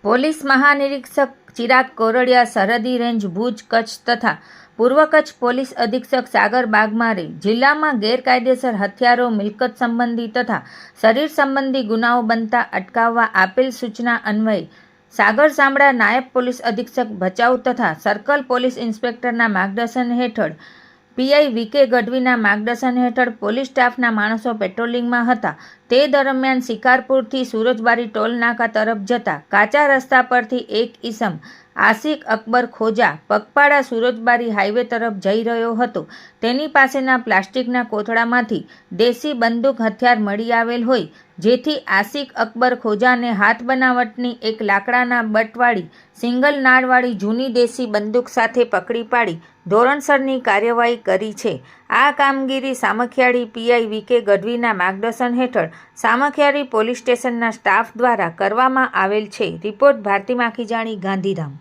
Police મહાનિરીક્ષક Chirag Kordia, સરહદી range Bhuj Kutch તથા પૂર્વ કચ્છ પોલીસ અધિક્ષક સાગર બાગમારે જિલ્લામાં ગેરકાયદેસર હથિયારો, મિલકત સંબંધી તથા શરીર સંબંધી ગુનાઓ બનતા અટકાવવા આપેલ સૂચના અન્વયે સાગર સામડા નાયબ પોલીસ અધિક્ષક ભચાઉ તથા સર્કલ પોલીસ ઇન્સ્પેક્ટરના માર્ગદર્શન હેઠળ પીઆઈ વીકે ગઢવીના માર્ગદર્શન હેઠળ પોલીસ સ્ટાફના માણસો પેટ્રોલિંગમાં હતા. તે દરમિયાન શિકારપુરથી સુરજબારી ટોલ નાકા તરફ જતા કાચા રસ્તા પરથી એક ઈસમ આશિક અકબર ખોજા પગપાળા સુરજબારી હાઈવે તરફ જઈ રહ્યો હતો. તેની પાસેના પ્લાસ્ટિકના કોથળામાંથી દેશી બંદૂક હથિયાર મળી આવેલ હોય, જેથી આશિક અકબર ખોજાને હાથ બનાવટની એક લાકડાના બટવાળી સિંગલ નાળવાળી જૂની દેશી બંદૂક સાથે પકડી પાડી ધોરણસરની કાર્યવાહી કરી છે. આ કામગીરી સામખિયાળી પીઆઈ વીકે ગઢવીના માર્ગદર્શન હેઠળ સામખિયાળી પોલીસ સ્ટેશનના સ્ટાફ દ્વારા કરવામાં આવેલ છે. રિપોર્ટ ભારતી માખીજાણી, ગાંધીધામ.